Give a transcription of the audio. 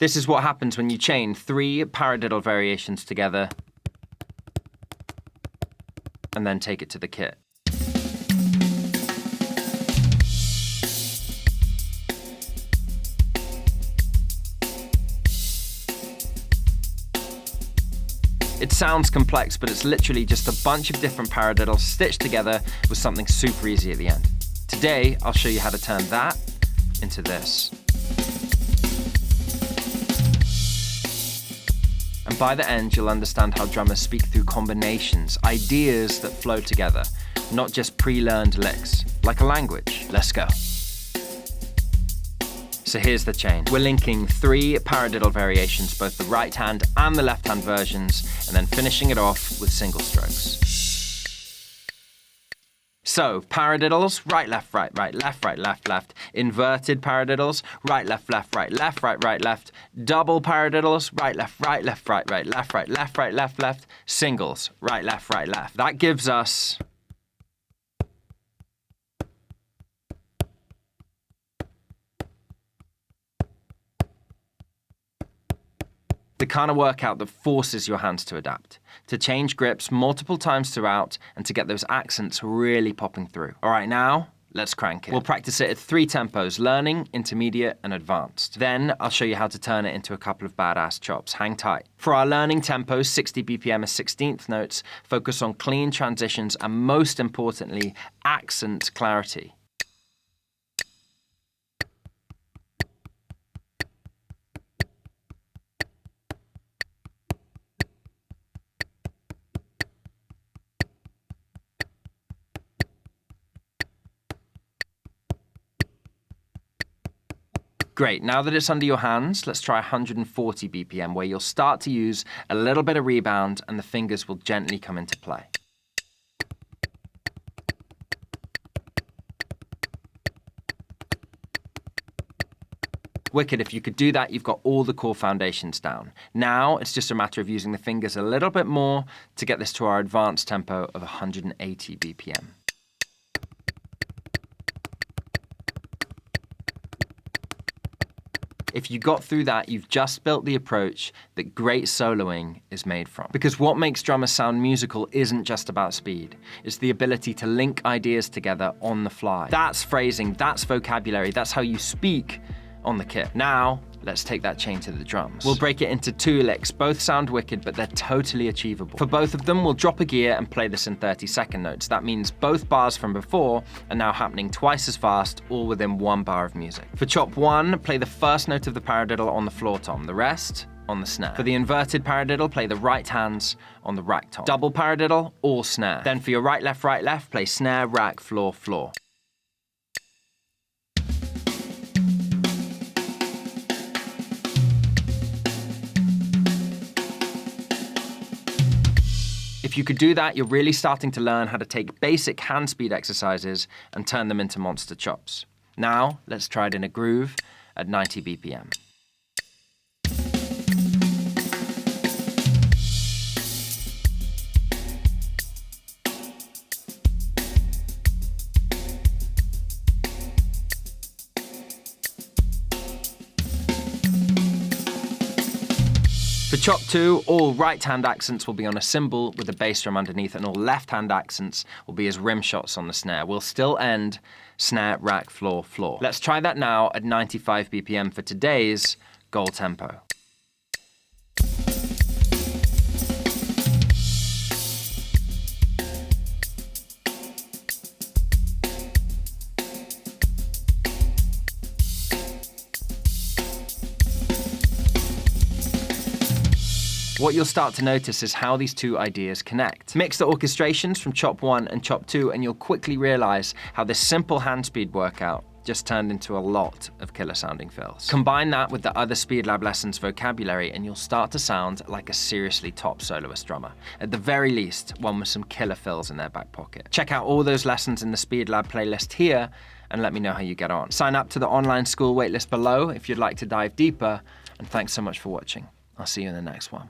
This is what happens when you chain 3 paradiddle variations together and then take it to the kit. It sounds complex, but it's literally just a bunch of different paradiddles stitched together with something super easy at the end. Today, I'll show you how to turn that into this. And by the end, you'll understand how drummers speak through combinations, ideas that flow together, not just pre-learned licks, like a language. Let's go. So here's the chain. We're linking 3 paradiddle variations, both the right hand and the left hand versions, and then finishing it off with single strokes. So, paradiddles, right, left, right, left, left. Inverted paradiddles, right, left, right, left. Double paradiddles, right, left, left. Singles, right, left. That gives us the kind of workout that forces your hands to adapt, to change grips multiple times throughout, and to get those accents really popping through. All right, now, let's crank it. We'll practice it at 3 tempos, learning, intermediate, and advanced. Then I'll show you how to turn it into a couple of badass chops. Hang tight. For our learning tempos, 60 BPM as 16th notes, focus on clean transitions, and most importantly, accent clarity. Great, now that it's under your hands, let's try 140 BPM, where you'll start to use a little bit of rebound and the fingers will gently come into play. Wicked, if you could do that, you've got all the core foundations down. Now, it's just a matter of using the fingers a little bit more to get this to our advanced tempo of 180 BPM. If you got through that, you've just built the approach that great soloing is made from. Because what makes drummers sound musical isn't just about speed. It's the ability to link ideas together on the fly. That's phrasing, that's vocabulary, that's how you speak on the kit. Now, let's take that chain to the drums. We'll break it into 2 licks. Both sound wicked, but they're totally achievable. For both of them, we'll drop a gear and play this in 30-second notes. That means both bars from before are now happening twice as fast, all within 1 bar of music. For chop 1, play the first note of the paradiddle on the floor tom, the rest on the snare. For the inverted paradiddle, play the right hands on the rack tom. Double paradiddle, all snare. Then for your right, left, play snare, rack, floor, floor. If you could do that, you're really starting to learn how to take basic hand speed exercises and turn them into monster chops. Now, let's try it in a groove at 90 BPM. For chop 2, all right-hand accents will be on a cymbal with a bass drum underneath, and all left-hand accents will be as rim shots on the snare. We'll still end snare, rack, floor, floor. Let's try that now at 95 BPM for today's goal tempo. What you'll start to notice is how these 2 ideas connect. Mix the orchestrations from chop 1 and chop 2, and you'll quickly realize how this simple hand speed workout just turned into a lot of killer sounding fills. Combine that with the other Speed Lab lessons vocabulary, and you'll start to sound like a seriously top soloist drummer. At the very least, one with some killer fills in their back pocket. Check out all those lessons in the Speed Lab playlist here, and let me know how you get on. Sign up to the online school waitlist below if you'd like to dive deeper, and thanks so much for watching. I'll see you in the next one.